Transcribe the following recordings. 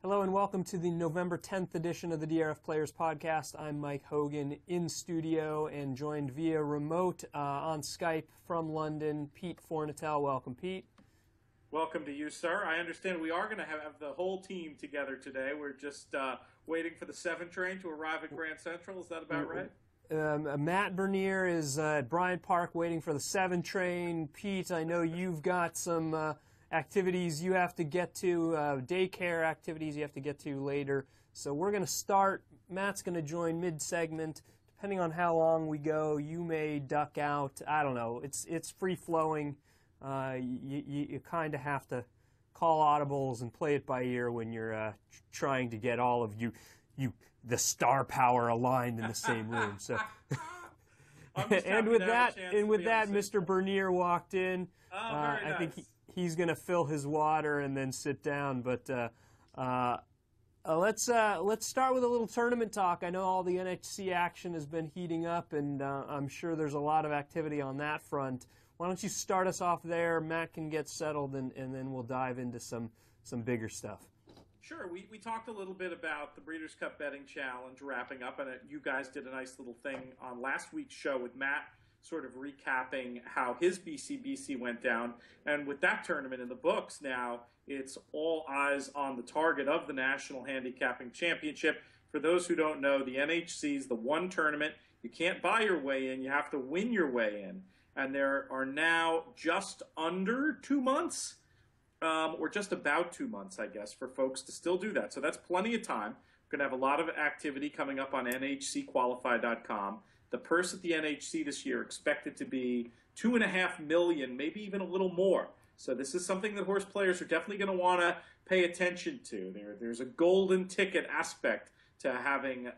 Hello and welcome to the November 10th edition of the DRF Players Podcast. I'm Mike Hogan in studio and joined via remote on Skype from London, Pete Fornatel. Welcome, Pete. Welcome to you, sir. I understand we are going to have the whole team together today. We're just waiting for the 7 train to arrive at Grand Central. Is that about right? Matt Bernier is at Bryant Park waiting for the 7 train. Pete, I know you've got some activities you have to get to, daycare activities you have to get to later. So we're going to start. Matt's going to join mid-segment. Depending on how long we go, you may duck out. I don't know. It's free-flowing. You kind of have to call audibles and play it by ear when you're trying to get all of the star power aligned in the same room. So, and with that, Mr. Bernier walked in. I think he's going to fill his water and then sit down. But let's start with a little tournament talk. I know all the NHC action has been heating up, and I'm sure there's a lot of activity on that front. Why don't you start us off there? Matt can get settled, and then we'll dive into some bigger stuff. Sure. We talked a little bit about the Breeders' Cup Betting Challenge wrapping up, and you guys did a nice little thing on last week's show with Matt sort of recapping how his BCBC went down. And with that tournament in the books now, it's all eyes on the target of the National Handicapping Championship. For those who don't know, the NHC is the one tournament. You can't buy your way in. You have to win your way in. And there are now just under 2 months, or just about 2 months, I guess, for folks to still do that. So that's plenty of time. We're going to have a lot of activity coming up on nhcqualify.com. The purse at the NHC this year expected to be $2.5 million, maybe even a little more. So this is something that horse players are definitely going to want to pay attention to. There's a golden ticket aspect to having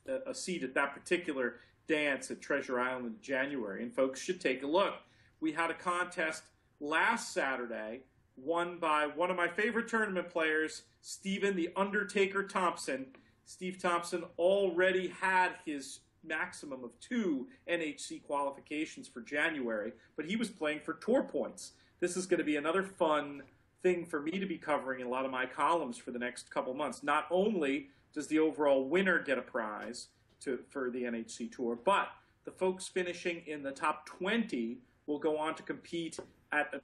a seat at that particular dance at Treasure Island in January, and folks should take a look. We had a contest last Saturday won by one of my favorite tournament players, Stephen the Undertaker Thompson. Steve Thompson already had his maximum of 2 NHC qualifications for January, but he was playing for tour points. This is going to be another fun thing for me to be covering in a lot of my columns for the next couple months. Not only does the overall winner get a prize for the NHC Tour, but the folks finishing in the top 20 will go on to compete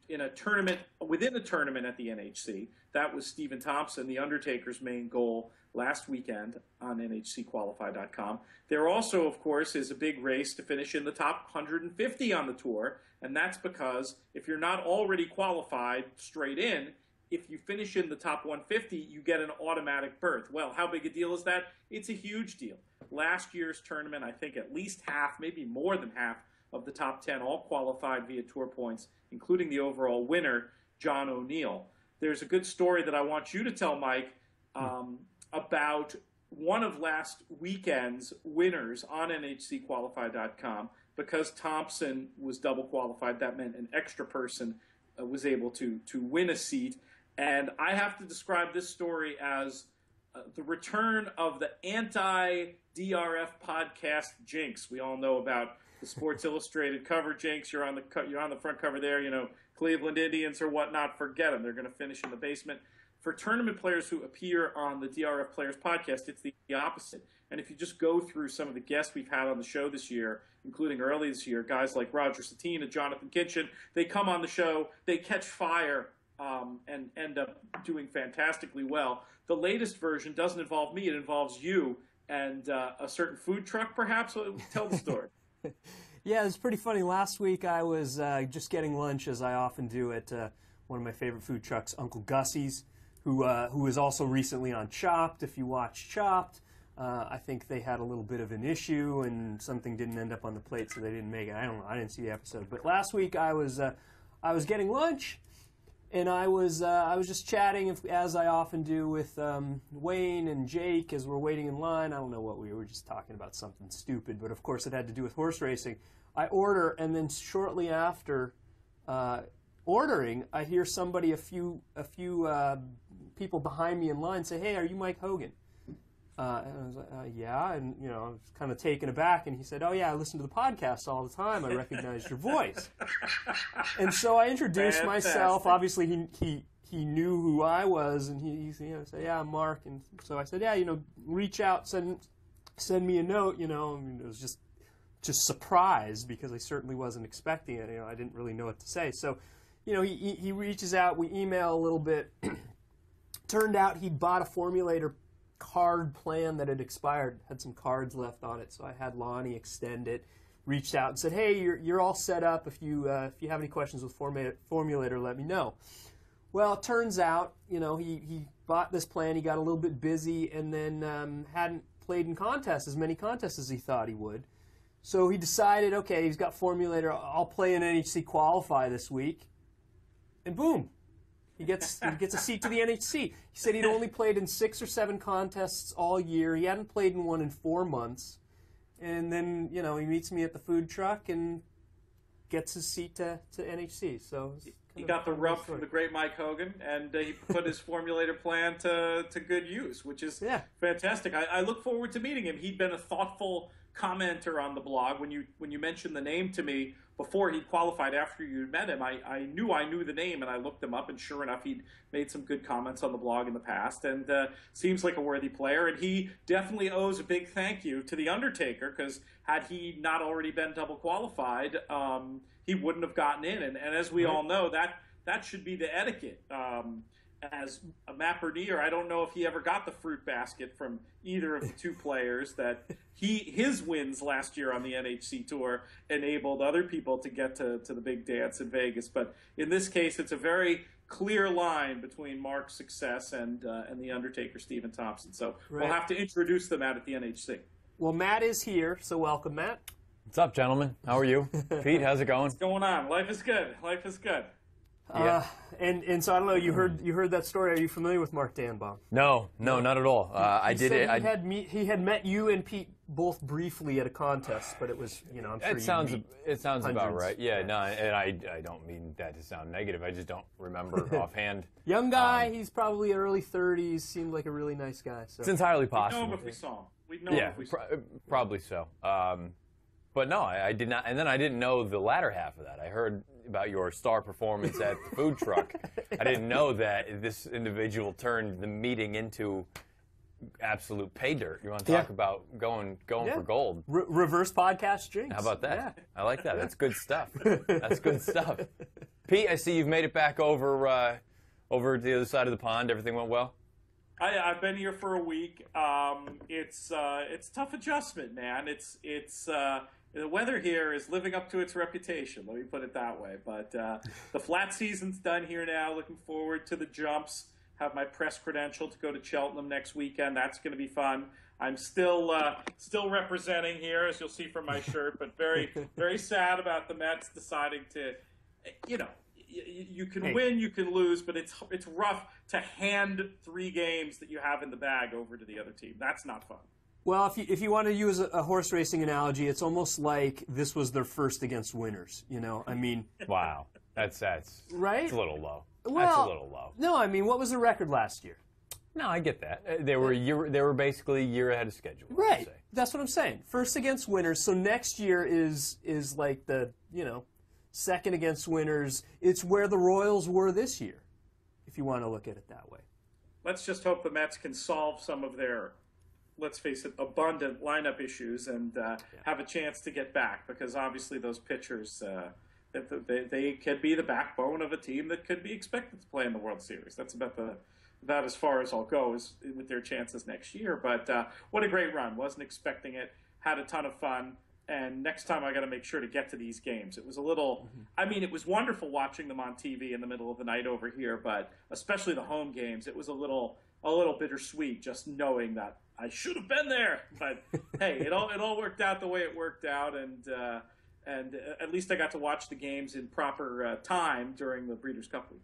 in a tournament, within a tournament at the NHC. That was Stephen Thompson, the Undertaker's main goal last weekend on nhcqualify.com. There also, of course, is a big race to finish in the top 150 on the tour, and that's because if you're not already qualified straight in, if you finish in the top 150, you get an automatic berth. Well, how big a deal is that? It's a huge deal. Last year's tournament, I think at least half, maybe more than half, of the top 10 all qualified via tour points, including the overall winner, John O'Neill. There's a good story that I want you to tell, Mike, about one of last weekend's winners on nhcqualify.com. Because Thompson was double qualified, that meant an extra person was able to win a seat. And I have to describe this story as the return of the anti-DRF podcast jinx. We all know about the Sports Illustrated cover jinx. You're on the front cover there. You know, Cleveland Indians or whatnot. Forget them. They're going to finish in the basement. For tournament players who appear on the DRF Players Podcast, it's the opposite. And if you just go through some of the guests we've had on the show this year, including early this year, guys like Roger Satine and Jonathan Kitchen, they come on the show, they catch fire, and end up doing fantastically well. The latest version doesn't involve me. It involves you and a certain food truck, perhaps. Tell the story. Yeah, it's pretty funny. Last week I was just getting lunch, as I often do, at one of my favorite food trucks, Uncle Gussie's, who is also recently on Chopped. If you watch Chopped, I think they had a little bit of an issue and something didn't end up on the plate, so they didn't make it. I don't know. I didn't see the episode. But last week I was getting lunch, and I was just chatting, as I often do, with Wayne and Jake as we're waiting in line. I don't know what we were just talking about, something stupid, but of course it had to do with horse racing. I order, and then shortly after ordering, I hear somebody, a few people behind me in line say, "Hey, are you Mike Hogan?" And I was like, "Yeah," and I was kind of taken aback. And he said, "Oh yeah, I listen to the podcast all the time. I recognized your voice." And so I introduced myself. Obviously, he knew who I was, and he said, yeah, I'm Mark. And so I said, yeah, reach out, send me a note, I mean, it was just surprised because I certainly wasn't expecting it. I didn't really know what to say. So, he reaches out, we email a little bit. Turned out he'd bought a Formulator card plan that had expired, had some cards left on it, so I had Lonnie extend it. Reached out and said, hey, you're all set up. If you have any questions with Formulator, let me know. Well, it turns out, he bought this plan, he got a little bit busy, and then hadn't played in contests, as many contests as he thought he would. So he decided, okay, he's got Formulator, I'll play an NHC qualify this week. And boom, he gets a seat to the NHC. He said he'd only played in 6 or 7 contests all year. He hadn't played in one in 4 months. And then, he meets me at the food truck and gets his seat to NHC. So he got the rub from the great Mike Hogan, and he put his Formulator plan to good use, which is fantastic. I look forward to meeting him. He'd been a thoughtful commenter on the blog. When you mentioned the name to me before he qualified, after you met him, I knew the name, and I looked him up, and sure enough, he'd made some good comments on the blog in the past, and seems like a worthy player, and he definitely owes a big thank you to The Undertaker, because had he not already been double qualified, he wouldn't have gotten in, and as we all know, that should be the etiquette. As a mapperneer, I don't know if he ever got the fruit basket from either of the two players. That his wins last year on the NHC Tour enabled other people to get to the big dance in Vegas. But in this case, it's a very clear line between Mark's success and the Undertaker, Stephen Thompson. So we'll have to introduce them out at the NHC. Well, Matt is here, so welcome, Matt. What's up, gentlemen? How are you? Pete, how's it going? What's going on? Life is good. Life is good. Yeah. And so I don't know. You heard that story. Are you familiar with Mark Danbaum? No, not at all. He had met you and Pete both briefly at a contest, but it was I'm sure it sounds about right. Yeah, no, and I don't mean that to sound negative. I just don't remember offhand. Young guy. He's probably early 30s. Seemed like a really nice guy. So. It's entirely possible. We'd know him if we saw him. We'd know him if we saw him. Probably so. But no, I did not. And then I didn't know the latter half of that. I heard about your star performance at the food truck. I didn't know that this individual turned the meeting into absolute pay dirt. You want to talk about going for gold? Reverse podcast jinx. How about that? Yeah. I like that. That's good stuff. That's good stuff. Pete, I see you've made it back over to the other side of the pond. Everything went well? I've been here for a week. It's tough adjustment, man. It's the weather here is living up to its reputation. Let me put it that way. But the flat season's done here now. Looking forward to the jumps. Have my press credential to go to Cheltenham next weekend. That's going to be fun. I'm still representing here, as you'll see from my shirt. But very very sad about the Mets deciding to, you can win, you can lose, but it's rough to hand 3 games that you have in the bag over to the other team. That's not fun. Well, if you want to use a horse racing analogy, it's almost like this was their first against winners. I mean, wow, that's right. It's a little low. Well, that's a little low. No, I mean, what was the record last year? No, I get that. They were basically a year ahead of schedule. Right. That's what I'm saying. First against winners. So next year is like the second against winners. It's where the Royals were this year, if you want to look at it that way. Let's just hope the Mets can solve some of their, let's face it, abundant lineup issues and have a chance to get back, because obviously those pitchers, they could be the backbone of a team that could be expected to play in the World Series. That's about as far as I'll go is with their chances next year. But what a great run. Wasn't expecting it. Had a ton of fun. And next time I got to make sure to get to these games. It was a little, I mean, it was wonderful watching them on TV in the middle of the night over here, but especially the home games, it was a little bittersweet just knowing that I should have been there. But hey, it all worked out the way it worked out, and at least I got to watch the games in proper time during the Breeders' Cup week.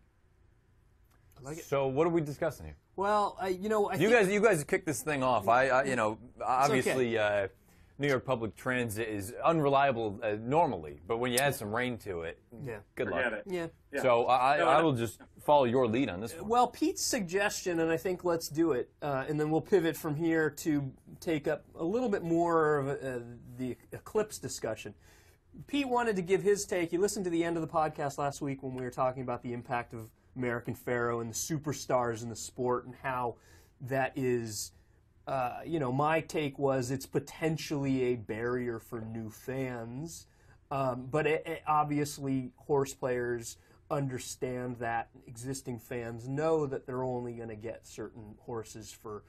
I like it. So what are we discussing here? Well, I you guys kicked this thing off. Obviously. Okay. New York public transit is unreliable normally, but when you add some rain to it, good luck. Forget it. Yeah. So I will just follow your lead on this one. Well, Pete's suggestion, and I think let's do it, and then we'll pivot from here to take up a little bit more of the Eclipse discussion. Pete wanted to give his take. He listened to the end of the podcast last week when we were talking about the impact American Pharoah and the superstars in the sport, and how that is, my take was it's potentially a barrier for new fans. But obviously, horse players understand that. Existing fans know that they're only going to get certain horses for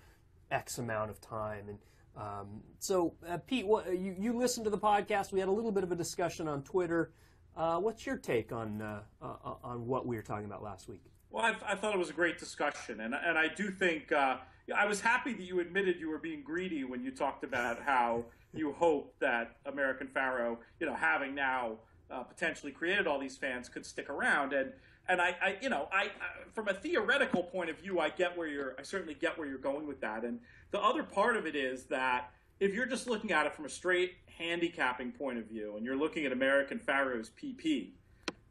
X amount of time. And so, Pete, you listened to the podcast. We had a little bit of a discussion on Twitter. What's your take on what we were talking about last week? Well, I thought it was a great discussion, and I do think I was happy that you admitted you were being greedy when you talked about how you hope that American Pharoah, having now potentially created all these fans, could stick around. And I from a theoretical point of view, I certainly get where you're going with that. And the other part of it is that if you're just looking at it from a straight handicapping point of view, and you're looking at American Pharoah's PP,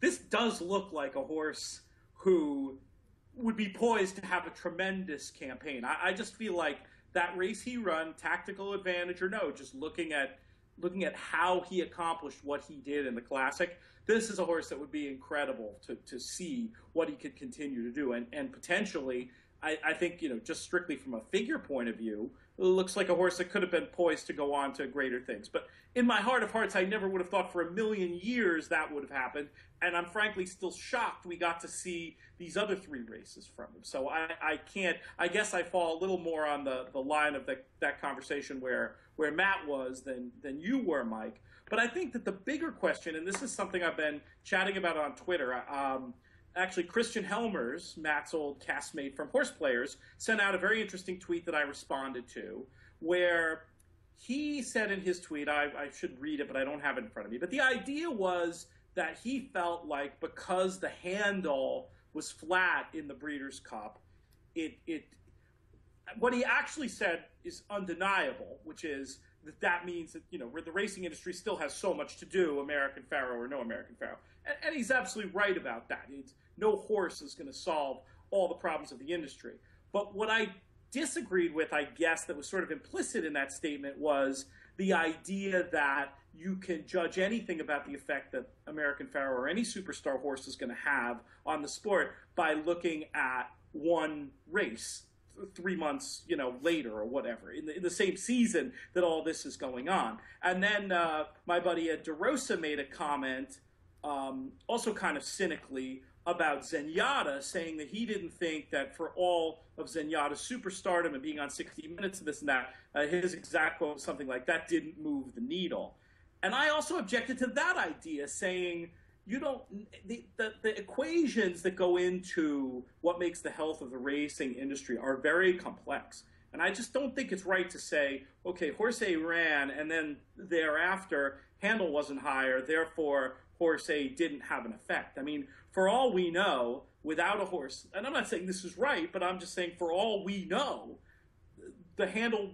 this does look like a horse who would be poised to have a tremendous campaign. I just feel like that race he run, tactical advantage or no, just looking at how he accomplished what he did in the Classic, this is a horse that would be incredible to see what he could continue to do. And potentially, I think, just strictly from a figure point of view, it looks like a horse that could have been poised to go on to greater things. But in my heart of hearts, I never would have thought for a million years that would have happened. And I'm frankly still shocked we got to see these other 3 races from him. So I guess I fall a little more on the line of that conversation where Matt was than you were, Mike. But I think that the bigger question, and this is something I've been chatting about on Twitter, actually, Christian Helmers, Matt's old castmate from Horse Players, sent out a very interesting tweet that I responded to, where he said in his tweet, I should read it, but I don't have it in front of me, but the idea was that he felt like because the handle was flat in the Breeders' Cup, what he actually said is undeniable, which is that means that, where the racing industry still has so much to do, American Pharoah or no American Pharoah. And he's absolutely right about that. No horse is going to solve all the problems of the industry. But what I disagreed with, I guess, that was sort of implicit in that statement was the idea that you can judge anything about the effect that American Pharoah or any superstar horse is going to have on the sport by looking at one race 3 months, later or whatever, in the same season that all this is going on. And then my buddy Ed DeRosa made a comment, also kind of cynically, about Zenyatta, saying that he didn't think that for all of Zenyatta's superstardom and being on 60 Minutes and this and that, his exact quote was something like, that didn't move the needle. And I also objected to that idea, saying, the equations that go into what makes the health of the racing industry are very complex. And I just don't think it's right to say, okay, horse A ran, and then thereafter, handle wasn't higher, therefore horse A didn't have an effect. I mean, for all we know, without a horse, and I'm not saying this is right, but I'm just saying for all we know, the handle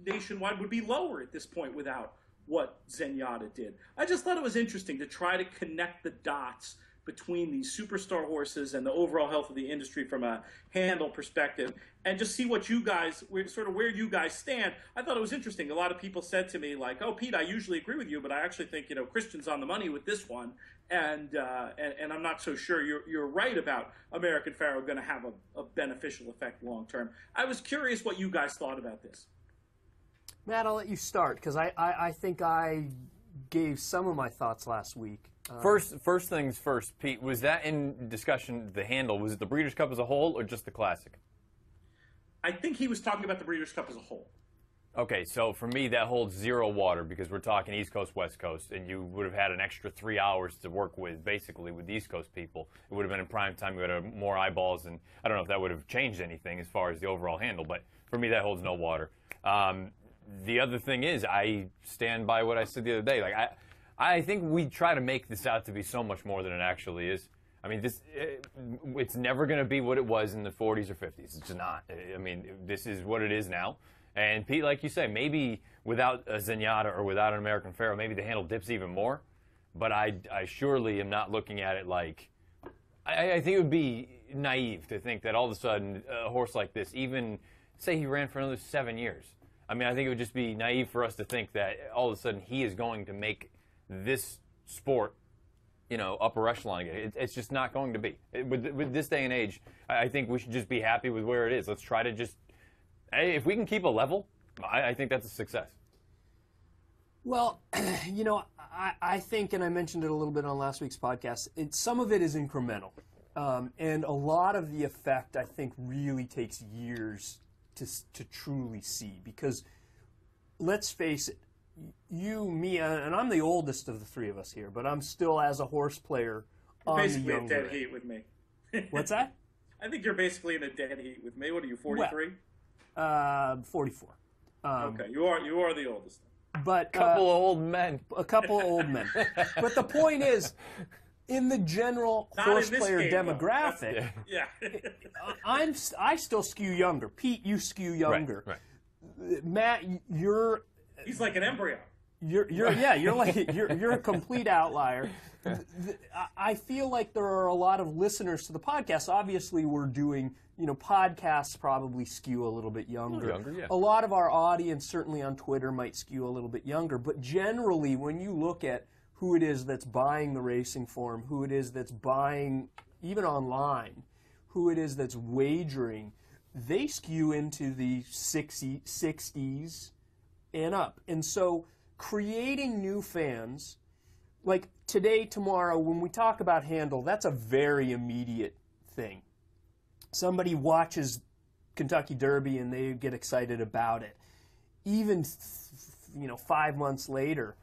nationwide would be lower at this point without what Zenyatta did. I just thought it was interesting to try to connect the dots between these superstar horses and the overall health of the industry from a handle perspective, and just see what you guys, where you guys stand. I thought it was interesting. A lot of people said to me, like, "Oh, Pete, I usually agree with you, but I actually think Christian's on the money with this one, and I'm not so sure you're right about American Pharoah going to have a beneficial effect long term." I was curious what you guys thought about this. Matt, I'll let you start, because I think I gave some of my thoughts last week. First things first, Pete, was that in discussion, the handle, was it the Breeders' Cup as a whole or just the Classic? I think he was talking about the Breeders' Cup as a whole. Okay, so for me, that holds zero water because we're talking East Coast, West Coast, and you would have had an extra 3 hours to work with, basically, with the East Coast people. It would have been in prime time. You would have more eyeballs, and I don't know if that would have changed anything as far as the overall handle, but for me, that holds no water. The other thing is, I stand by what I said the other day. Like, I think we try to make this out to be so much more than it actually is. I mean, it's never going to be what it was in the 40s or 50s. It's not. I mean, this is what it is now. And Pete, like you say, maybe without a Zenyatta or without an American Pharoah, maybe the handle dips even more. But I surely am not looking at it like, I think it would be naive to think that all of a sudden a horse like this, even say he ran for another 7 years. I mean, I think it would just be naive for us to think that all of a sudden he is going to make this sport upper echelon again. It's just not going to be. With this day and age, I think we should just be happy with where it is. Let's try to just, hey, if we can keep a level, I think that's a success. Well, I think, and I mentioned it a little bit on last week's podcast, some of it is incremental. And a lot of the effect, I think, really takes years to truly see. Because, let's face it, you, me, and I'm the oldest of the three of us here, but I'm still, as a horse player, You're on basically the younger a dead end. heat with me. What's that? I think you're basically in a dead heat with me. What are you, 43? 44. Okay, you are the oldest. But A couple of old men. a couple of old men. But the point is, in the general Not horse in this player game, though. demographic, Yeah. I still skew younger. Pete, you skew younger. Right. Matt, you're He's like an embryo. you're a complete outlier. I feel like there are a lot of listeners to the podcast. Obviously, we're doing, podcasts probably skew a little bit younger. Younger, yeah. A lot of our audience, certainly on Twitter, might skew a little bit younger. But generally, when you look at who it is that's buying the racing form, who it is that's buying, even online, who it is that's wagering, they skew into the 60s and up. And so creating new fans, like today, tomorrow, when we talk about handle, that's a very immediate thing. Somebody watches Kentucky Derby and they get excited about it. Even 5 months later,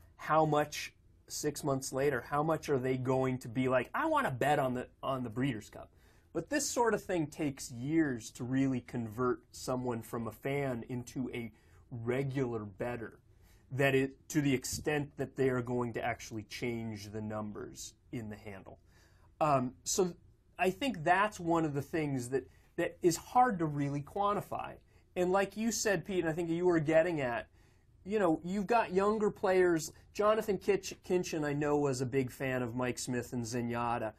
6 months later, how much are they going to be like, I want to bet on the Breeders' Cup? But this sort of thing takes years to really convert someone from a fan into a regular bettor, to the extent that they are going to actually change the numbers in the handle. So I think that's one of the things that is hard to really quantify. And like you said, Pete, and I think you were getting at, you've got younger players. Jonathan Kinchin, I know, was a big fan of Mike Smith and Zenyatta.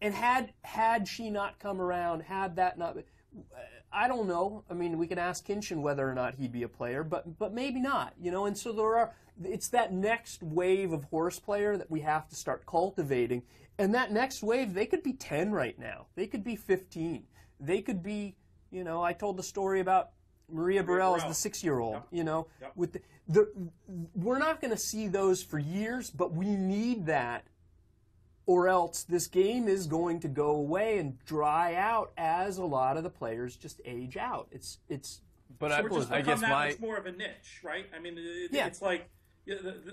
And had she not come around, had that not, I don't know. I mean, we can ask Kinchin whether or not he'd be a player, but maybe not. And so it's that next wave of horse player that we have to start cultivating. And that next wave, they could be 10 right now. They could be 15. They could be, I told the story about Maria Burrell as the 6-year-old. Yep. With we're not going to see those for years, but we need that, or else this game is going to go away and dry out as a lot of the players just age out. It's. But I guess it's more of a niche, right? I mean, it's like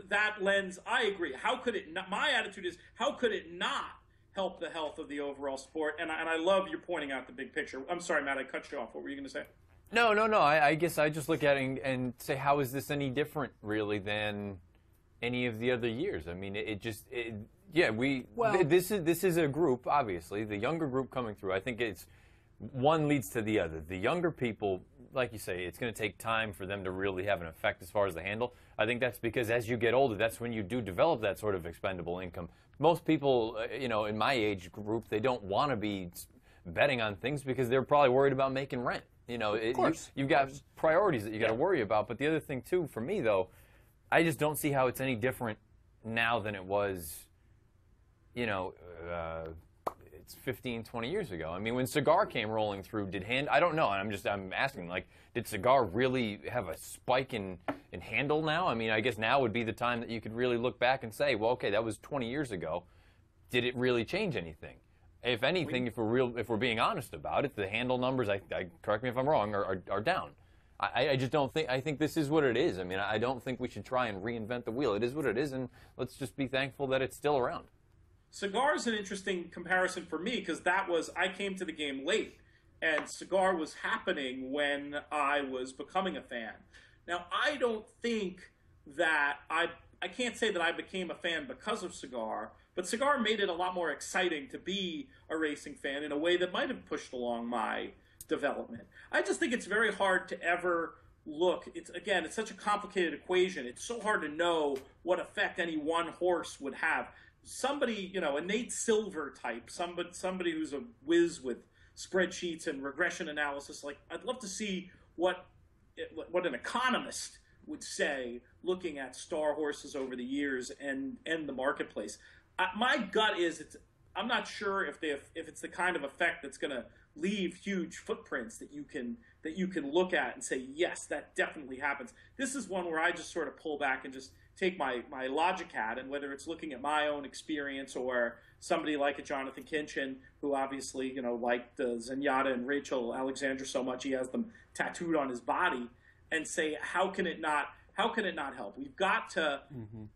that lens. I agree. How could it not? My attitude is, how could it not help the health of the overall sport? And I love you pointing out the big picture. I'm sorry, Matt, I cut you off. What were you going to say? No. I guess I just look at it and say, how is this any different, really, than any of the other years? I mean, this is a group, obviously, the younger group coming through. I think it's one leads to the other. The younger people, like you say, it's going to take time for them to really have an effect as far as the handle. I think that's because as you get older, that's when you do develop that sort of expendable income. Most people, in my age group, they don't want to be betting on things because they're probably worried about making rent. You've got priorities that you got to worry about. But the other thing, too, for me, though, I just don't see how it's any different now than it was, it's 15, 20 years ago. I mean, when Cigar came rolling through, I don't know, and I'm asking, did Cigar really have a spike in handle now? I mean, I guess now would be the time that you could really look back and say, well, okay, that was 20 years ago. Did it really change anything? If anything, if we're being honest about it, the handle numbers, correct me if I'm wrong, are down. I just don't think. I think this is what it is. I mean, I don't think we should try and reinvent the wheel. It is what it is, and let's just be thankful that it's still around. Cigar is an interesting comparison for me because I came to the game late, and Cigar was happening when I was becoming a fan. Now, I don't think that I can't say that I became a fan because of Cigar, but Cigar made it a lot more exciting to be a racing fan in a way that might have pushed along my development. I just think it's very hard to ever look. It's such a complicated equation. It's so hard to know what effect any one horse would have. Somebody, a Nate Silver type, somebody who's a whiz with spreadsheets and regression analysis. I'd love to see what an economist would say looking at star horses over the years and the marketplace. My gut is I'm not sure if it's the kind of effect that's going to leave huge footprints that you can look at and say, yes, that definitely happens. This is one where I just sort of pull back and just take my logic hat, and whether it's looking at my own experience or somebody like a Jonathan Kinchin, who obviously, liked Zenyatta and Rachel Alexandra so much he has them tattooed on his body, and say, how can it not help? We've got to,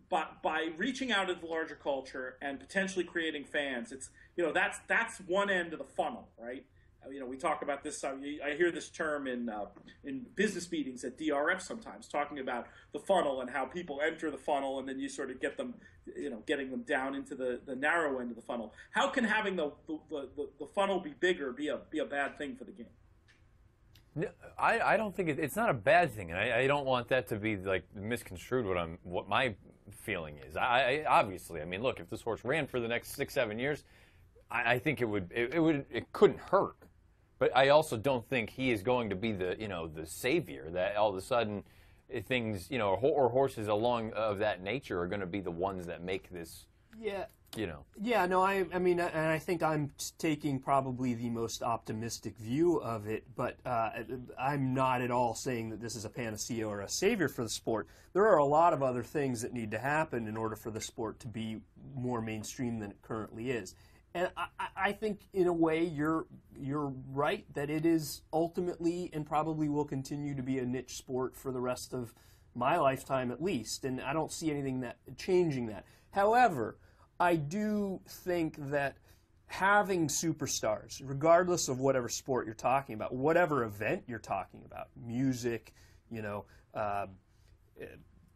by reaching out into the larger culture and potentially creating fans, it's, that's one end of the funnel, right? We talk about this. I hear this term in business meetings at DRF sometimes, talking about the funnel and how people enter the funnel, and then you sort of get them, getting them down into the narrow end of the funnel. How can having the funnel be bigger be a bad thing for the game? No, I don't think it's not a bad thing, and I don't want that to be like misconstrued. What my feeling is. I obviously, look, if this horse ran for the next 6-7 years, I think it couldn't hurt. But I also don't think he is going to be the savior that all of a sudden things, or horses along of that nature are going to be the ones that make this. Yeah. Yeah, no, and I think I'm taking probably the most optimistic view of it, but I'm not at all saying that this is a panacea or a savior for the sport. There are a lot of other things that need to happen in order for the sport to be more mainstream than it currently is. And I think, in a way, you're right that it is ultimately and probably will continue to be a niche sport for the rest of my lifetime at least, and I don't see anything changing that. However, I do think that having superstars, regardless of whatever sport you're talking about, whatever event you're talking about, music,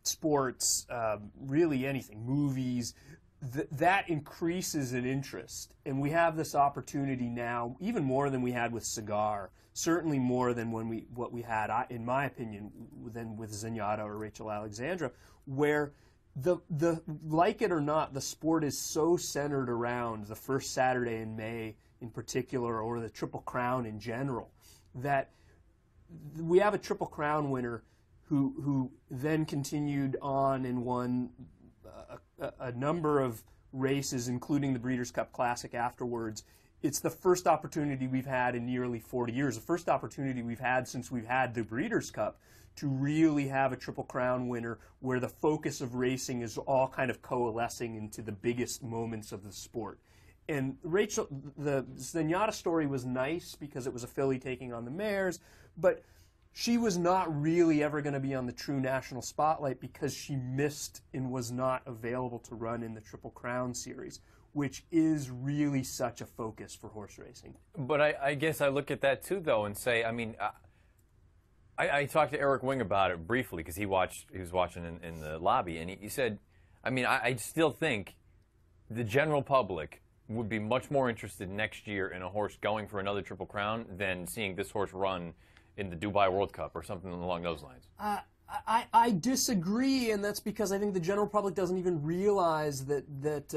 sports, really anything, movies, that increases in interest. And we have this opportunity now, even more than we had with Cigar, certainly more than what we had, in my opinion, than with Zenyatta or Rachel Alexandra, where the like it or not, the sport is so centered around the first Saturday in May in particular, or the Triple Crown in general, that we have a Triple Crown winner who then continued on and won a number of races, including the Breeders' Cup Classic afterwards. It's the first opportunity we've had in nearly 40 years, the first opportunity we've had since we've had the Breeders' Cup to really have a Triple Crown winner where the focus of racing is all kind of coalescing into the biggest moments of the sport. And Rachel, the Zenyatta story was nice because it was a filly taking on the mares, but she was not really ever going to be on the true national spotlight because she missed and was not available to run in the Triple Crown series, which is really such a focus for horse racing. But I guess I look at that too, though, and say, I talked to Eric Wing about it briefly because he was watching in the lobby, and he said, I still think the general public would be much more interested next year in a horse going for another Triple Crown than seeing this horse run in the Dubai World Cup or something along those lines. I disagree, and that's because I think the general public doesn't even realize that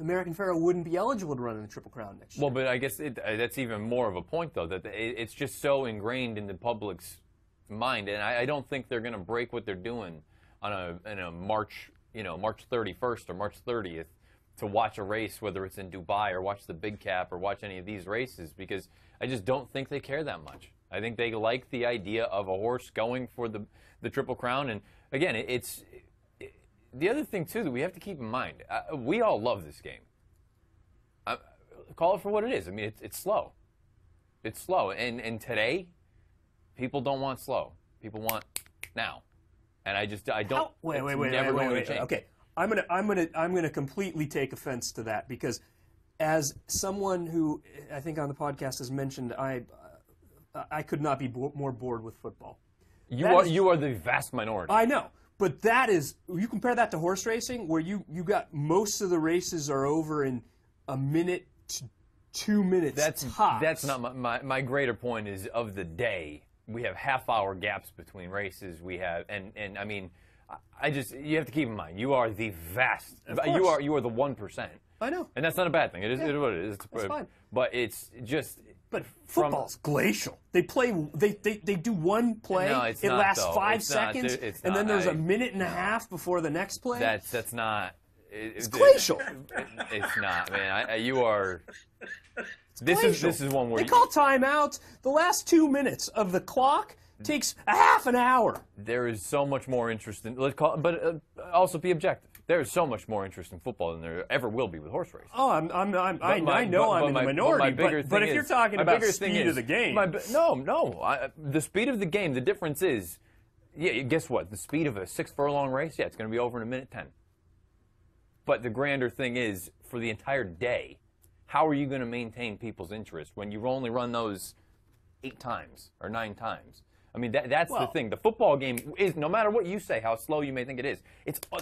American Pharoah wouldn't be eligible to run in the Triple Crown next year. Well, but I guess that's even more of a point, though, that it's just so ingrained in the public's mind, and I don't think they're going to break what they're doing in a March 31st or March 30th to watch a race, whether it's in Dubai or watch the Big Cap or watch any of these races, because I just don't think they care that much. I think they like the idea of a horse going for the Triple Crown. And again, it's the other thing, too, that we have to keep in mind. We all love this game. Call it for what it is. It's slow. It's slow. And today, people don't want slow. People want now. And I don't. Wait. Okay. I'm gonna completely take offense to that, because as someone who I think on the podcast has mentioned, I could not be more bored with football. You are the vast minority. I know, but that is, you compare that to horse racing, where you got most of the races are over in a minute to 2 minutes. Tops. That's not my greater point. Is of the day we have half-hour gaps between races. We have and you have to keep in mind, you are the vast. You are the 1%. I know, and that's not a bad thing. It is what it is. It's fine. But it's just. But football's glacial. They do one play. No, it lasts 5 seconds, and then there's a minute and a half before the next play. That's not. It's glacial. It's not, man. You are. This is one where they call timeouts. The last 2 minutes of the clock takes a half an hour. There is so much more interest in, but also be objective. There is so much more interest in football than there ever will be with horse racing. Oh, I know I'm in the minority, but if you're talking about speed of the game. The speed of the game, the difference is, guess what? The speed of a 6-furlong race, it's going to be over in a minute 10. But the grander thing is, for the entire day, how are you going to maintain people's interest when you only run those 8 times or 9 times? I mean, that's the thing. The football game is, no matter what you say, how slow you may think it is,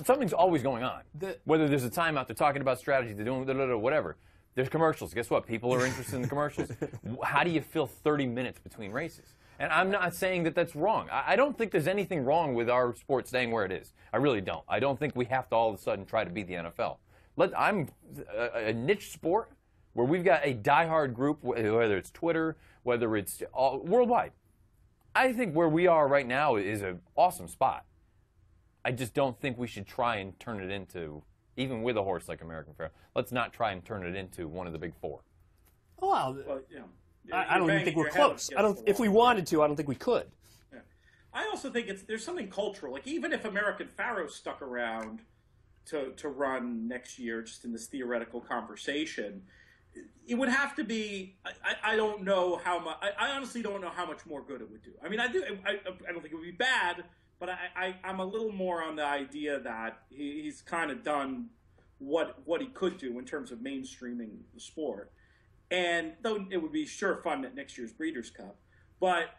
something's always going on. Whether there's a timeout, they're talking about strategy, they're doing whatever. There's commercials. Guess what? People are interested in the commercials. How do you fill 30 minutes between races? And I'm not saying that that's wrong. I don't think there's anything wrong with our sport staying where it is. I really don't. I don't think we have to all of a sudden try to beat the NFL. I'm a niche sport where we've got a diehard group, whether it's Twitter, whether it's worldwide. I think where we are right now is an awesome spot. I just don't think we should try and turn it into, even with a horse like American Pharoah, let's not try and turn it into one of the big 4. Well, I don't even think we're close. If we wanted to, I don't think we could. Yeah. I also think there's something cultural. Like, even if American Pharoah stuck around to run next year, just in this theoretical conversation, it would have to be. I don't know how much. I honestly don't know how much more good it would do. I mean, I do. I don't think it would be bad, but I'm a little more on the idea that he's kind of done what he could do in terms of mainstreaming the sport. And though it would be sure fun at next year's Breeders' Cup, but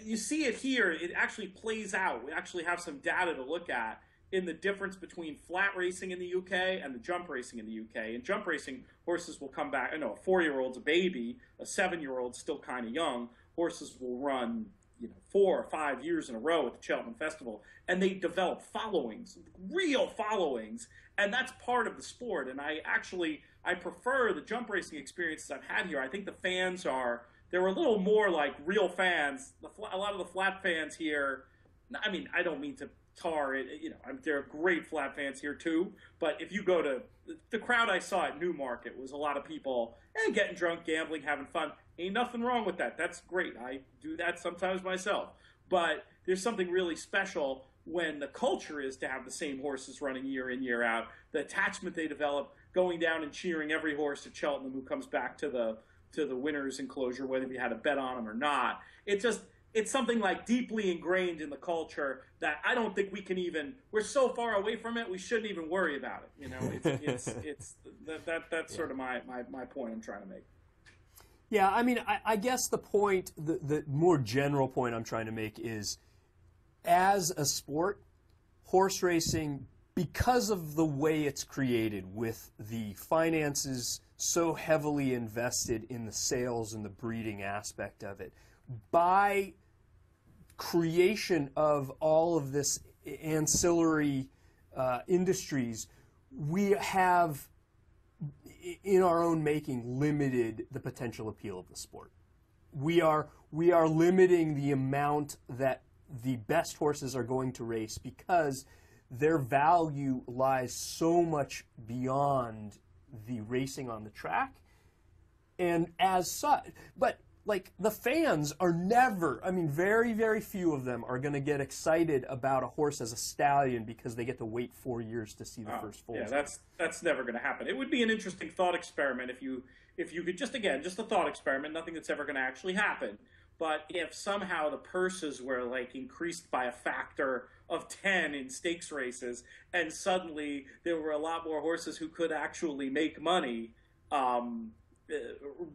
you see it here. It actually plays out. We actually have some data to look at in the difference between flat racing in the UK and the jump racing in the UK. In jump racing, horses will come back. I know a 4-year-old's a baby, a 7-year-old's still kind of young. Horses will run, 4 or 5 years in a row at the Cheltenham Festival, and they develop followings, real followings, and that's part of the sport. And I prefer the jump racing experiences I've had here. I think the fans they're a little more like real fans. A lot of the flat fans here, I mean, I don't mean to tar it, there are great flat fans here too, but if you go to the crowd I saw at Newmarket was a lot of people getting drunk, gambling, having fun. Ain't nothing wrong with that. That's great. I do that sometimes myself. But there's something really special when the culture is to have the same horses running year in, year out. The attachment they develop, going down and cheering every horse at Cheltenham who comes back to the winner's enclosure, whether you had a bet on them or not. It's something like deeply ingrained in the culture that I don't think we can even. We're so far away from it, we shouldn't even worry about it. That's sort of my point I'm trying to make. Yeah, I mean, I guess the point, the more general point I'm trying to make is, as a sport, horse racing, because of the way it's created, with the finances so heavily invested in the sales and the breeding aspect of it, by creation of all of this ancillary industries, we have, in our own making, limited the potential appeal of the sport. We are limiting the amount that the best horses are going to race because their value lies so much beyond the racing on the track. And as such, but like, the fans are never, I mean, very, very few of them are going to get excited about a horse as a stallion because they get to wait 4 years to see the first foal. Yeah, that's never going to happen. It would be an interesting thought experiment if you could just a thought experiment, nothing that's ever going to actually happen. But if somehow the purses were like increased by a factor of 10 in stakes races, and suddenly there were a lot more horses who could actually make money,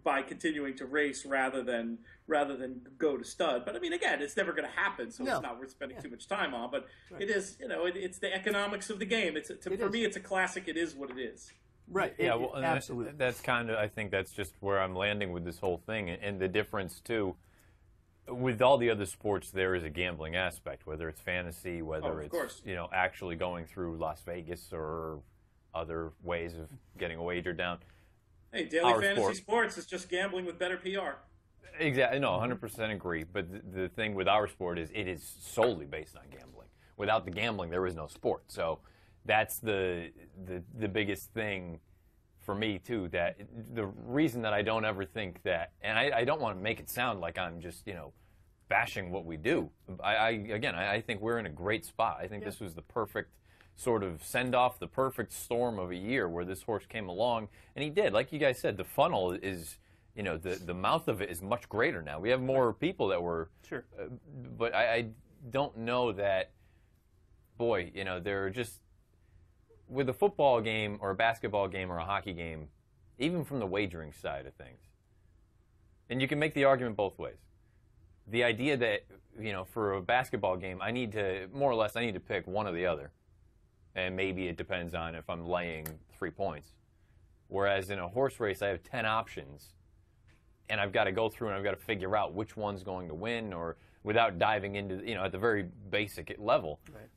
by continuing to race rather than go to stud. But I mean, again, it's never going to happen, so it's not worth spending too much time on. But it is, it's the economics of the game. For me, it's a classic. It is what it is. Right. Yeah. Well, absolutely. That's kind of. I think that's just where I'm landing with this whole thing, and the difference too. With all the other sports, there is a gambling aspect, whether it's fantasy, whether it's actually going through Las Vegas or other ways of getting a wager down. Hey, daily fantasy sports is just gambling with better PR. Exactly. No, 100% agree. But the thing with our sport is it is solely based on gambling. Without the gambling, there is no sport. So that's the biggest thing for me too. That the reason that I don't ever think that, and I don't want to make it sound like I'm just bashing what we do. I think we're in a great spot. I think this was the perfect sort of send off, the perfect storm of a year where this horse came along, and he did. Like you guys said, the funnel is, the mouth of it is much greater now. We have more people that were, sure, but I don't know that. Boy, they're just with a football game or a basketball game or a hockey game, even from the wagering side of things, and you can make the argument both ways. The idea that, for a basketball game, I need to pick one or the other. And maybe it depends on if I'm laying 3 points. Whereas in a horse race, I have 10 options. And I've got to go through and I've got to figure out which one's going to win, or without diving into, at the very basic level. Right.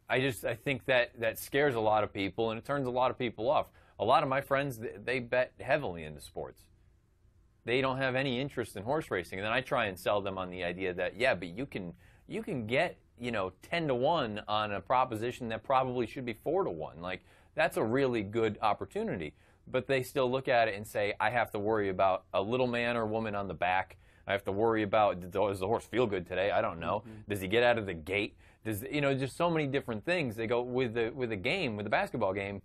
I think that scares a lot of people, and it turns a lot of people off. A lot of my friends, they bet heavily into sports. They don't have any interest in horse racing, and then I try and sell them on the idea that but you can get 10-1 on a proposition that probably should be 4-1. Like, that's a really good opportunity. But they still look at it and say, I have to worry about a little man or woman on the back. I have to worry about, does the horse feel good today? I don't know. Mm-hmm. Does he get out of the gate? Does just so many different things. They go with the basketball game.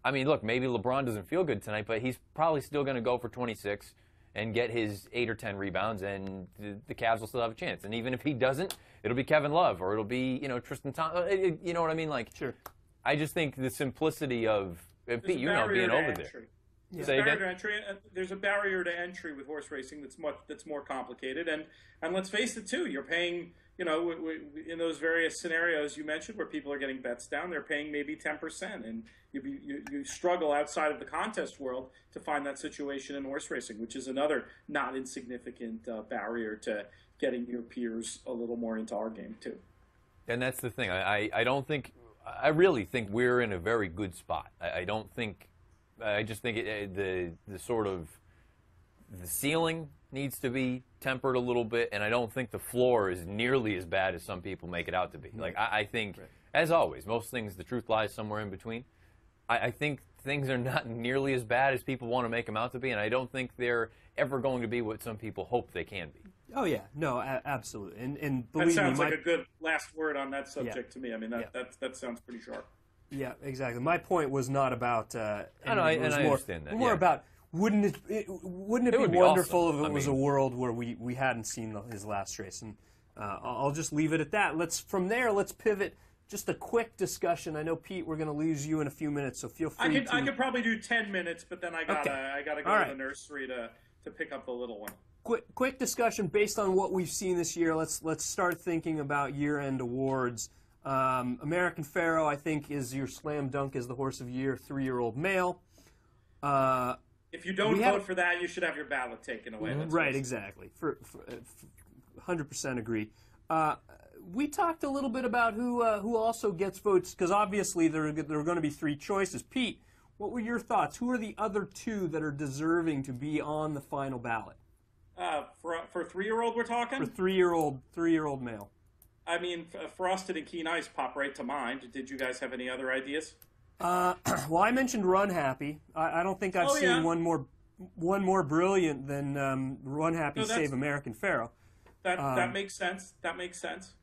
I mean, look, maybe LeBron doesn't feel good tonight, but he's probably still going to go for 26 and get his 8 or 10 rebounds, and the Cavs will still have a chance. And even if he doesn't, it'll be Kevin Love, or it'll be, Tristan Thompson. You know what I mean? Like, sure. I just think the simplicity of Pete, being over there. Yeah. There's a barrier to entry with horse racing that's more complicated, and let's face it too. You're paying, in those various scenarios you mentioned where people are getting bets down, they're paying maybe 10%, and you struggle outside of the contest world to find that situation in horse racing, which is another not insignificant barrier to getting your peers a little more into our game too. And that's the thing. I really think we're in a very good spot. I just think the sort of the ceiling needs to be tempered a little bit, and I don't think the floor is nearly as bad as some people make it out to be. Like, I think, as always, most things, the truth lies somewhere in between. I think things are not nearly as bad as people want to make them out to be, and I don't think they're ever going to be what some people hope they can be. Oh, yeah. No, absolutely. And believe me, that sounds like a good last word on that subject to me. I mean, that sounds pretty sharp. Yeah, exactly. My point was not about. I understand that. More about wouldn't it be wonderful awesome if it was a world where we hadn't seen his last race? And I'll just leave it at that. Let's pivot. Just a quick discussion. I know, Pete, we're going to lose you in a few minutes, so feel free. I could probably do 10 minutes, but then I gotta go to the nursery to pick up the little one. Quick discussion based on what we've seen this year. Let's start thinking about year-end awards. American Pharoah, I think, is your slam dunk as the horse of the year, 3-year-old male. If you don't vote for that, you should have your ballot taken away. Right, exactly. 100% agree. We talked a little bit about who also gets votes, because obviously there are going to be 3 choices. Pete, what were your thoughts? Who are the other 2 that are deserving to be on the final ballot? For 3-year-old, we're talking? For 3-year-old male. I mean, Frosted and Keen Ice pop right to mind. Did you guys have any other ideas? Well, I mentioned Run Happy. I don't think I've seen one more brilliant than Run Happy Save American Pharoah. That makes sense. That makes sense.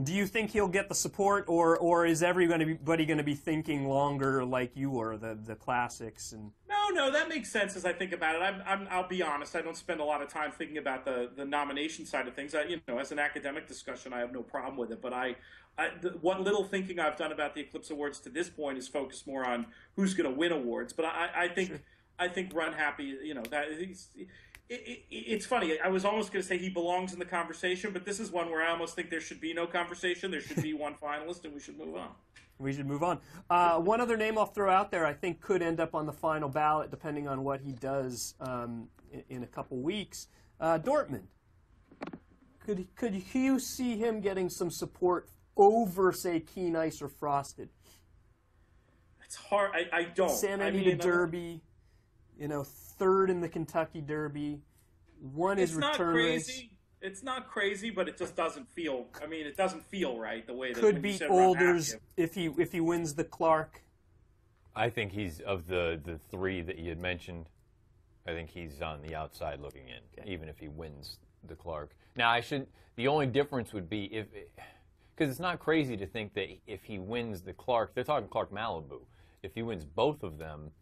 Do you think he'll get the support, or is everybody going to be thinking longer like you were, the classics? And No, that makes sense as I think about it. I'll be honest, I don't spend a lot of time thinking about the nomination side of things. As an academic discussion, I have no problem with it, but what little thinking I've done about the Eclipse Awards to this point is focused more on who's going to win awards. But I think Run Happy, it's funny. I was almost going to say he belongs in the conversation, but this is one where I almost think there should be no conversation. There should be one finalist, and we should move on. We should move on. One other name I'll throw out there I think could end up on the final ballot, depending on what he does in a couple weeks. Dortmund. Could you see him getting some support over, say, Keen Ice or Frosted? It's hard. I don't. Santa Anita Derby, 3rd in the Kentucky Derby. One is return race. It's not crazy, but it just doesn't feel. I mean, it doesn't feel right the way that Could when you beat said run Olders half, if he wins the Clark. I think he's, of the three that you had mentioned, I think he's on the outside looking in, even if he wins the Clark. Now, the only difference would be because it's not crazy to think that if he wins the Clark, they're talking Clark Malibu. If he wins both of them,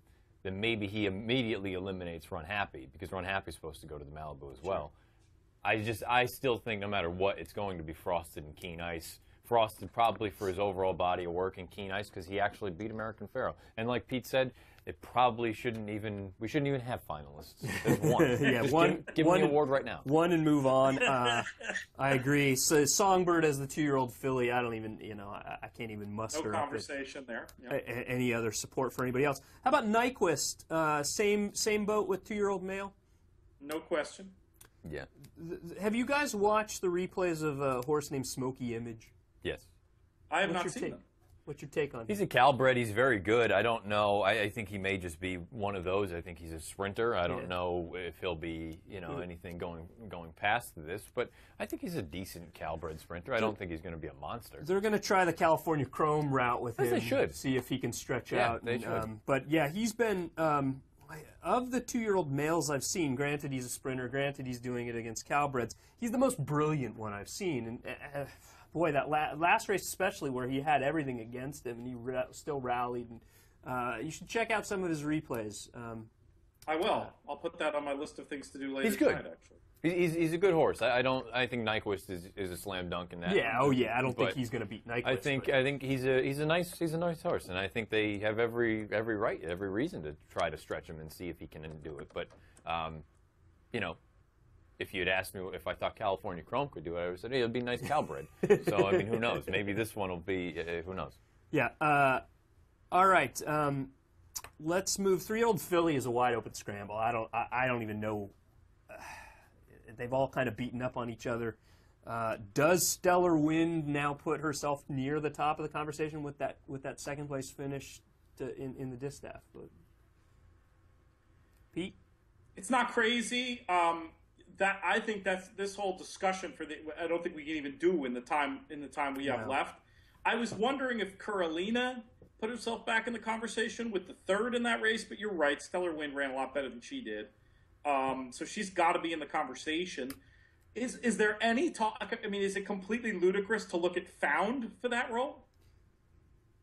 then maybe he immediately eliminates Run Happy, because Run Happy is supposed to go to the Malibu as well. I still think no matter what, it's going to be Frosted and Keen Ice. Frosted probably for his overall body of work, and Keen Ice because he actually beat American Pharoah. And like Pete said, it probably we shouldn't even have finalists. There's one. Yeah, give him the award right now. One and move on. I agree. So Songbird as the 2-year-old filly, I don't even, I can't even muster no conversation there. Yep. Any other support for anybody else. How about Nyquist? Same boat with 2-year-old male? No question. Yeah. Have you guys watched the replays of a horse named Smoky Image? Yes. I have not seen them. What's your take on him? He's a Calbred. He's very good. I don't know. I think he may just be one of those. I think he's a sprinter. I don't know if he'll be, anything going past this. But I think he's a decent Calbred sprinter. I don't think he's going to be a monster. They're going to try the California Chrome route with him. They should. See if he can stretch out. They should. But, yeah, he's been, of the 2-year-old males I've seen, granted he's a sprinter, granted he's doing it against Calbreds, he's the most brilliant one I've seen. And, boy, that last race especially, where he had everything against him and he still rallied. And, you should check out some of his replays. I will. I'll put that on my list of things to do later. He's good. Tonight, actually. He's a good horse. I think Nyquist is a slam dunk in that. Yeah. Oh yeah. I don't think he's going to beat Nyquist. I think he's a nice horse, and I think they have every reason to try to stretch him and see if he can do it. But if you had asked me if I thought California Chrome could do it, I would have said, hey, it'd be a nice Calbred. So, I mean, who knows? Maybe this one will be, who knows? Yeah. All right. Let's move. 3-year-old filly is a wide open scramble. I don't even know. They've all kind of beaten up on each other. Does Stellar Wind now put herself near the top of the conversation with that second place finish in the distaff? Pete? It's not crazy. That I think that's this whole discussion I don't think we can even do in the time we have left. I was wondering if Carolina put herself back in the conversation with the third in that race, but you're right. Stellar Wind ran a lot better than she did. So she's got to be in the conversation. Is there any talk? I mean, is it completely ludicrous to look at Found for that role?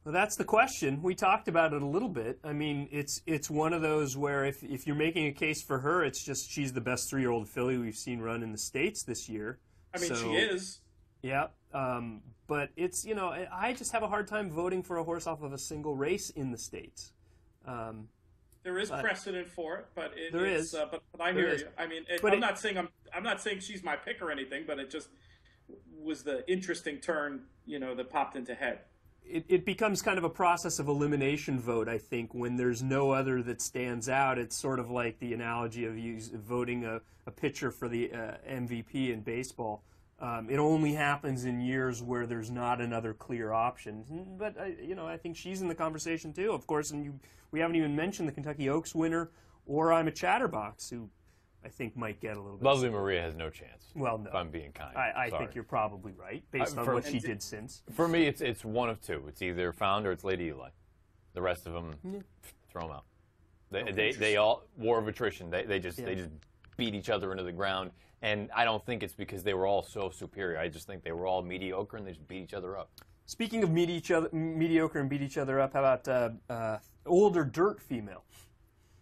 Well, that's the question. We talked about it a little bit. I mean, it's one of those where if you're making a case for her, it's just she's the best 3-year-old filly we've seen run in the States this year. I mean, she is. Yeah. But it's, I just have a hard time voting for a horse off of a single race in the States. There is precedent for it, but there is. But I hear you. I mean, I'm not saying she's my pick or anything, but it just was the interesting turn, that popped into head. It becomes kind of a process of elimination vote, I think, when there's no other that stands out. It's sort of like the analogy of voting a pitcher for the MVP in baseball. It only happens in years where there's not another clear option. But, I think she's in the conversation, too, of course. And we haven't even mentioned the Kentucky Oaks winner, or I'm a Chatterbox, who I think might get a little bit. Lovely Maria has no chance. Well, no. If I'm being kind. I think you're probably right, based on what she did since. For me, it's one of two. It's either Found or it's Lady Eli. The rest of them, throw them out. They all, war of attrition. They just beat each other into the ground. And I don't think it's because they were all so superior. I just think they were all mediocre and they just beat each other up. Speaking of mediocre and beat each other up, how about older dirt female?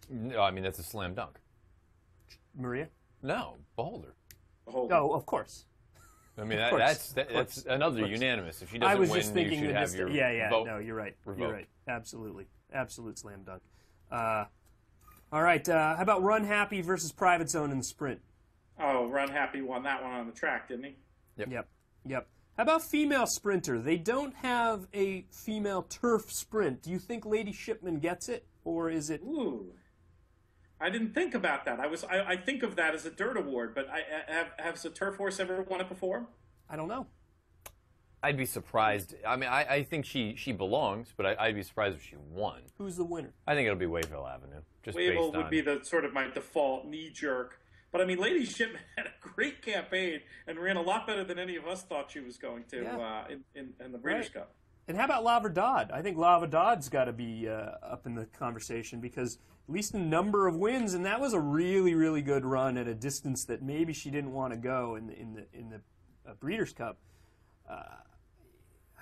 No, I mean, that's a slam dunk. Maria? No, Beholder. Oh, of course. I mean, that's another unanimous. If she doesn't win, you should have your vote. No, you're right. Revoked. You're right. Absolutely. Absolute slam dunk. All right. How about Run Happy versus Private Zone in the sprint? Oh, Run Happy won that one on the track, didn't he? Yep. How about female sprinter? They don't have a female turf sprint. Do you think Lady Shipman gets it, or is it? Ooh, I didn't think about that. I think of that as a dirt award, but has a turf horse ever won it before? I don't know. I'd be surprised. I mean, I think she belongs, but I'd be surprised if she won. Who's the winner? I think it'll be Wayville Avenue. Wayville would be the sort of my default knee jerk. But I mean, Lady Shipman had a great campaign and ran a lot better than any of us thought she was going to in the Breeders' Cup. And how about Lava Dodd? I think Lava Dodd's got to be up in the conversation because at least in number of wins, and that was a really, really good run at a distance that maybe she didn't want to go in the Breeders' Cup.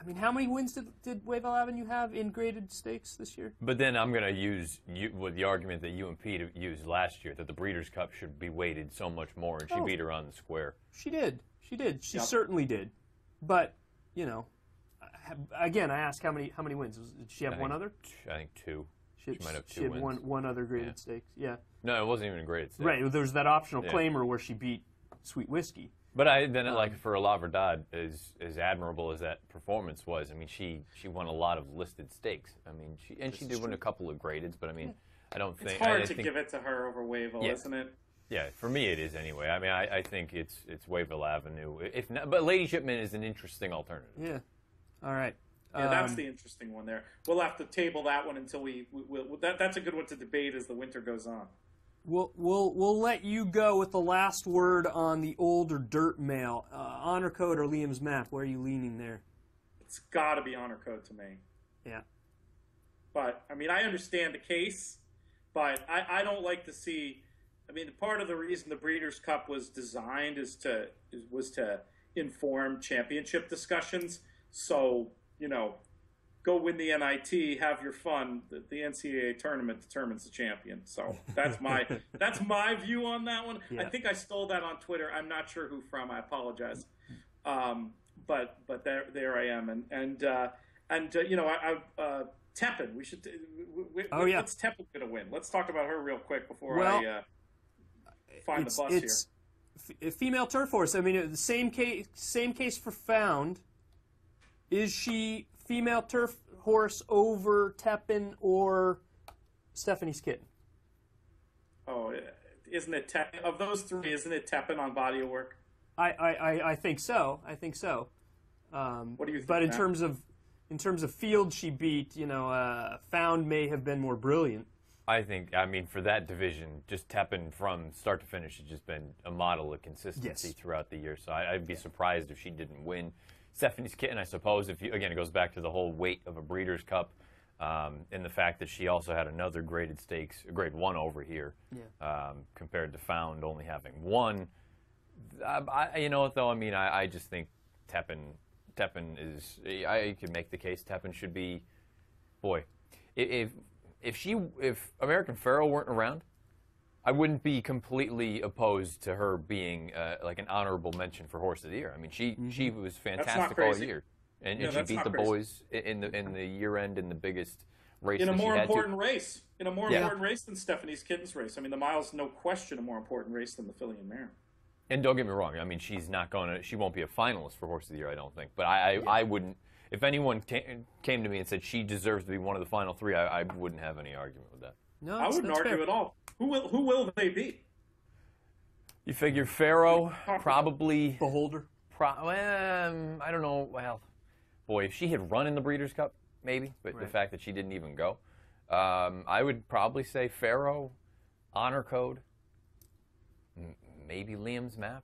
I mean, how many wins did Wavell Avenue have in graded stakes this year? But then I'm going to use with the argument that you and Pete used last year, that the Breeders' Cup should be weighted so much more, and she beat her on the square. She did. She certainly did. But, you know, again, I asked how many wins. Did she have one other? I think two. She might have two wins. She had one other graded stakes. Yeah. No, it wasn't even a graded stake. Right. There was that optional claimer where she beat Sweet Whiskey. But like for Lava Dodd, as admirable as that performance was, I mean, she won a lot of listed stakes. I mean, she did win a couple of gradeds, but I mean, I don't think it's hard to give it to her over Wavell, isn't it? Yeah, for me it is anyway. I mean, I think it's Wavell Avenue. If not, but Lady Shipman is an interesting alternative. Yeah. All right. Yeah, that's the interesting one there. We'll have to table that one until that's a good one to debate as the winter goes on. We'll let you go with the last word on the older dirt mail. Honor Code or Liam's Map? Where are you leaning there? It's got to be Honor Code to me. Yeah. But I mean, I understand the case, but I don't like to see. I mean, part of the reason the Breeders' Cup was designed was to inform championship discussions. So, you know, go win the NIT, have your fun. The NCAA tournament determines the champion. So that's my view on that one. Yeah. I think I stole that on Twitter. I'm not sure who from. I apologize. But there I am. And you know, Tepin. We should. What's Tepin going to win? Let's talk about her real quick before I find the bus here. Female turf horse. I mean, the same case for Found. Is she female turf horse over Tepin or Stephanie's Kitten? Oh, isn't it Tepin? Of those three, isn't it Tepin on body of work? I think so. What do you think? But in terms of field she beat, you know, Found may have been more brilliant. I mean, for that division, just Tepin from start to finish has just been a model of consistency throughout the year. So I'd be surprised if she didn't win. Stephanie's Kitten, I suppose, again, it goes back to the whole weight of a Breeders' Cup and the fact that she also had another graded stakes, grade 1 over here, compared to Found only having one. You know what, though? I mean, I just think Tepin is, I could make the case Tepin should be, boy, if American Pharoah weren't around, I wouldn't be completely opposed to her being like an honorable mention for Horse of the Year. I mean, she was fantastic all year, and she beat the boys in the year end in the biggest race. In a more important race, important race than Stephanie's Kitten's race. I mean, the mile's no question a more important race than the filly and mare. And don't get me wrong. I mean, she won't be a finalist for Horse of the Year, I don't think. But I wouldn't. If anyone came to me and said she deserves to be one of the final three, I wouldn't have any argument with that. No, I wouldn't argue at all. Who will they be? You figure Pharoah, probably Beholder. I don't know. Well, boy, if she had run in the Breeders' Cup, maybe. But the fact that she didn't even go, I would probably say Pharoah, Honor Code, maybe Liam's Map.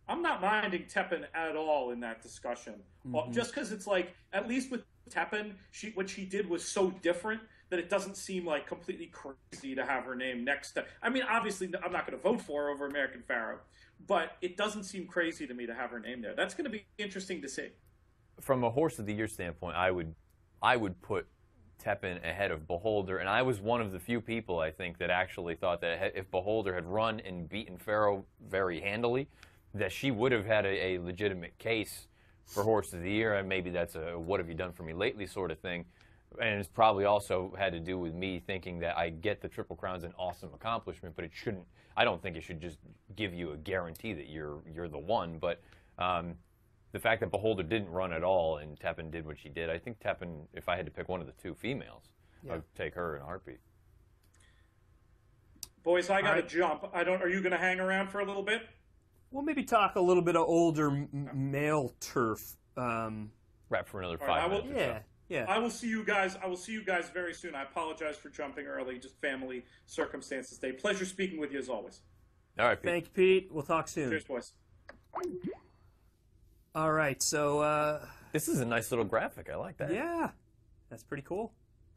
I'm not minding Tepin at all in that discussion. Well, just because it's like, at least with Tepin, what she did was so different that it doesn't seem like completely crazy to have her name next to. I mean, obviously, I'm not going to vote for her over American Pharoah, but it doesn't seem crazy to me to have her name there. That's going to be interesting to see. From a Horse of the Year standpoint, I would put Tepin ahead of Beholder, and I was one of the few people, I think, that actually thought that if Beholder had run and beaten Pharoah very handily, that she would have had a legitimate case for Horse of the Year, and maybe that's a what have you done for me lately sort of thing. And it's probably also had to do with me thinking that I get the Triple Crown's an awesome accomplishment, but it shouldn't. I don't think it should just give you a guarantee that you're the one. But the fact that Beholder didn't run at all and Tepin did what she did, I think Tepin, if I had to pick one of the two females, I'd take her in a heartbeat. Boys, I got to jump. Are you going to hang around for a little bit? We'll maybe talk a little bit of older male turf. Wrap for another 5 minutes. Yeah. I will see you guys very soon. I apologize for jumping early, just family circumstances today. Pleasure speaking with you as always. All right, Pete. Thank you, Pete. We'll talk soon. Cheers, boys. All right, so This is a nice little graphic. I like that. yeah, that's pretty cool.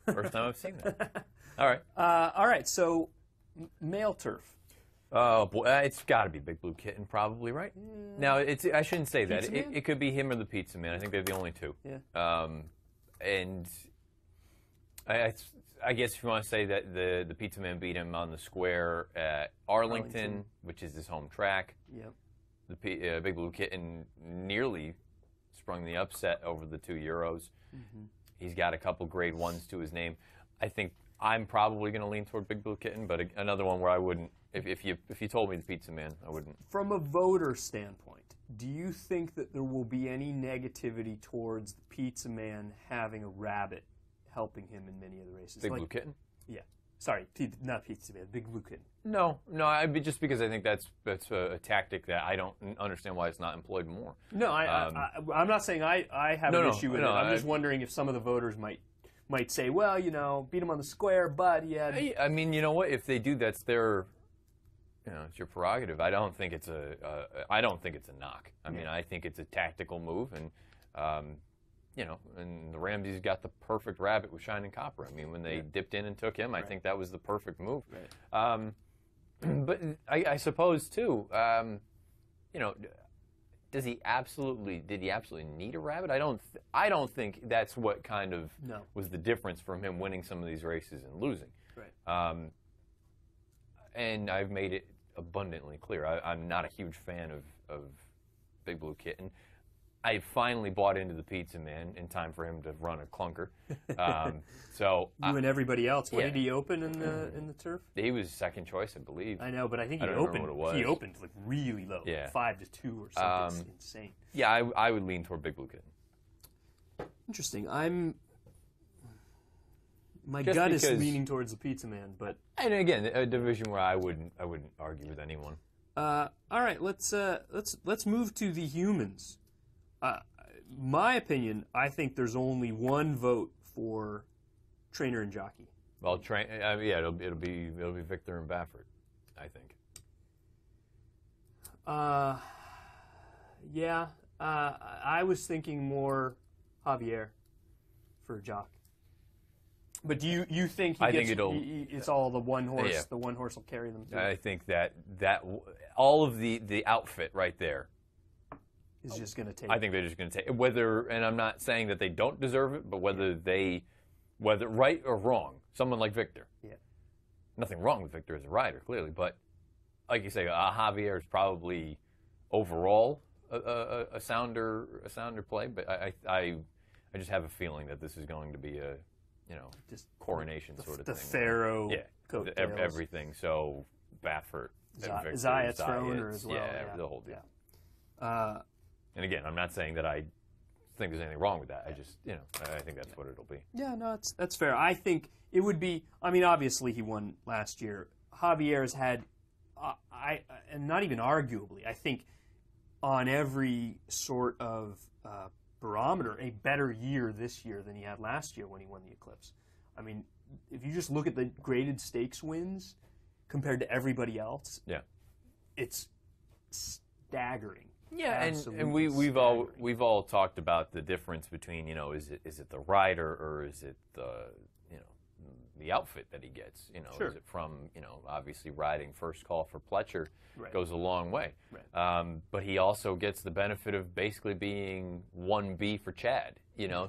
First time I've seen that. All right. All right, so male turf. Oh boy, it's got to be Big Blue Kitten, probably, right? Now, I shouldn't say that. Pizza Man? It could be him or the Pizza Man. I think they're the only two. Yeah. And I guess if you want to say that the Pizza Man beat him on the square at Arlington, which is his home track. Yep. The Big Blue Kitten nearly sprung the upset over the 2 Euros. Mm-hmm. He's got a couple grade ones to his name. I think I'm probably going to lean toward Big Blue Kitten, but another one where I wouldn't. If you told me the Pizza Man, I wouldn't. From a voter standpoint, do you think that there will be any negativity towards the Pizza Man having a rabbit helping him in many of the races? Big Blue Kitten? Yeah. Sorry, not Pizza Man, Big Blue Kitten. No, I'd be just because I think that's a tactic that I don't understand why it's not employed more. No, I'm not saying I have an issue with it. I'm just wondering if some of the voters might say, well, beat him on the square, but he had... I mean, you know what? If they do, that's their... it's your prerogative. I don't think it's a knock. I mean, I think it's a tactical move, and and the Ramses got the perfect rabbit with Shining Copper. I mean, when they dipped in and took him, I think that was the perfect move. Right. But I suppose too, did he absolutely need a rabbit? I don't think that's what kind of was the difference from him winning some of these races and losing. Right. And I've made it abundantly clear. I'm not a huge fan of Big Blue Kitten. I finally bought into the Pizza Man in time for him to run a clunker. So you and everybody else. What did he open in the turf? He was second choice, I believe. I know, but I think he opened like really low, 5-2 or something insane. Yeah, I would lean toward Big Blue Kitten. Interesting. My Just gut because, is leaning towards the Pizza Man, but and again, a division where I wouldn't argue with anyone. All right, let's move to the humans. My opinion, I think there's only one vote for trainer and jockey. Well, it'll be Victor and Baffert, I think. I was thinking more Javier for jock. But do you think it's all the one horse? Yeah. The one horse will carry them through? I think that all of the outfit right there is just going to take. I think they're just going to take and I'm not saying that they don't deserve it, but whether right or wrong, someone like Victor. Yeah. Nothing wrong with Victor as a rider, clearly, but like you say, Javier is probably overall a sounder play, but I just have a feeling that this is going to be a just coronation sort of thing. The Pharaoh, everything. So Baffert, Zayat's thrown as well. Yeah, the whole deal. Yeah. And again, I'm not saying that I think there's anything wrong with that. I just, I think that's what it'll be. Yeah, no, that's fair. I think it would be. I mean, obviously he won last year. Javier's had, and not even arguably, I think on every sort of barometer, a better year this year than he had last year when he won the Eclipse. I mean, if you just look at the graded stakes wins compared to everybody else, it's staggering. Yeah, and we've all talked about the difference between is it the rider or is it the outfit that he gets? Sure. Is it from obviously riding First Call for Pletcher goes a long way, but he also gets the benefit of basically being 1B for Chad.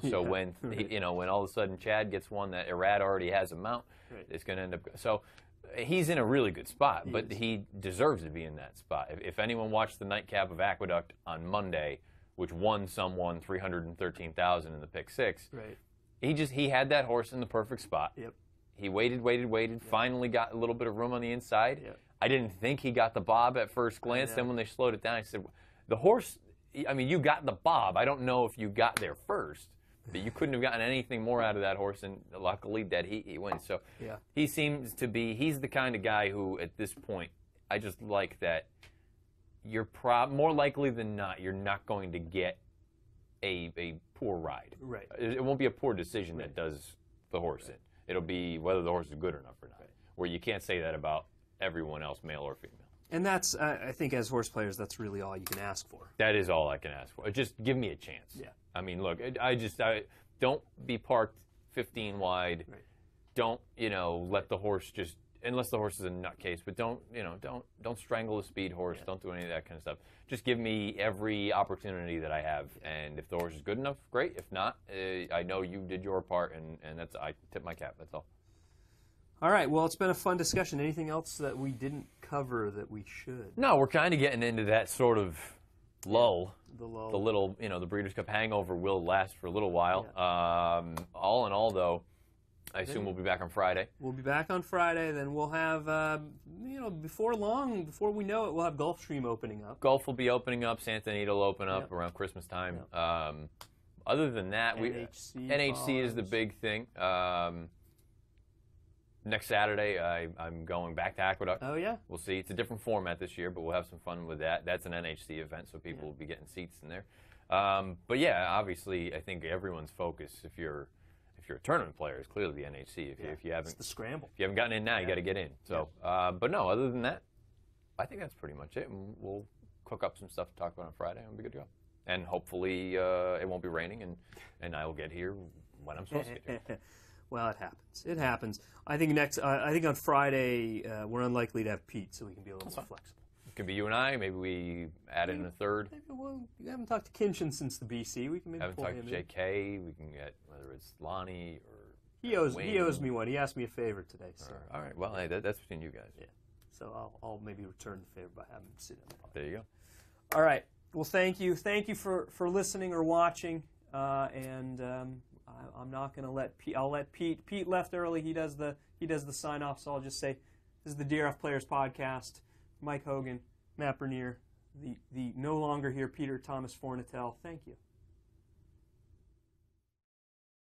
So when when all of a sudden Chad gets one that Irad already has a mount, it's going to end up so. He's in a really good spot, but he deserves to be in that spot. If anyone watched the nightcap of Aqueduct on Monday, which won someone $313,000 in the pick six, he had that horse in the perfect spot. Yep. He waited, finally got a little bit of room on the inside. Yep. I didn't think he got the bob at first glance. Then when they slowed it down, I said, the horse, I mean, you got the bob. I don't know if you got there first. But you couldn't have gotten anything more out of that horse, and luckily that he wins. So he seems to be, he's the kind of guy who, at this point, I just like that you're more likely than not, you're not going to get a poor ride. Right. It won't be a poor decision that does the horse in. It'll be whether the horse is good enough or not. Where you can't say that about everyone else, male or female. And that's, I think, as horse players, that's really all you can ask for. That is all I can ask for. Just give me a chance. Yeah. I mean, look, I don't be parked 15 wide. Right. Don't, let the horse just, unless the horse is a nutcase, but don't strangle a speed horse. Yeah. Don't do any of that kind of stuff. Just give me every opportunity that I have, and if the horse is good enough, great. If not, I know you did your part, and that's, I tip my cap. That's all. All right. Well, it's been a fun discussion. Anything else that we didn't cover that we should? No, we're kind of getting into that sort of lull. The lull. The little, the Breeders' Cup hangover will last for a little while. Yeah. All in all, though, I assume we'll be back on Friday. We'll be back on Friday. Then we'll have, before long, before we know it, we'll have Gulfstream opening up. Gulf will be opening up. Santa Anita will open up around Christmas time. Yep. Other than that, NHC is the big thing. Next Saturday, I'm going back to Aqueduct. Oh, yeah? We'll see. It's a different format this year, but we'll have some fun with that. That's an NHC event, so people will be getting seats in there. But yeah, obviously, I think everyone's focus, if you're a tournament player, is clearly the NHC. If you haven't, it's the scramble. If you haven't gotten in now, you got to get in. So, but no, other than that, I think that's pretty much it. And we'll cook up some stuff to talk about on Friday, and we'll be good to go. And hopefully, it won't be raining, and I will get here when I'm supposed to get here. Well, it happens. It happens. I think on Friday we're unlikely to have Pete, so we can be a little more flexible. It could be you and I. Maybe we add in a third. Maybe we haven't talked to Kinchin since the BC. We can maybe haven't talked to JK. We can get whether it's Lonnie or he owes me one. He asked me a favor today. So. All right. Well, hey, that's between you guys. Yeah. So I'll maybe return the favor by having him sit in the pod. There you go. All right. Well, thank you. Thank you for listening or watching. I'm not going to let Pete. I'll let Pete. Pete left early. He does the sign off. So I'll just say, this is the DRF Players Podcast. Mike Hogan, Matt Bernier, the no longer here Peter Thomas Fornatel. Thank you.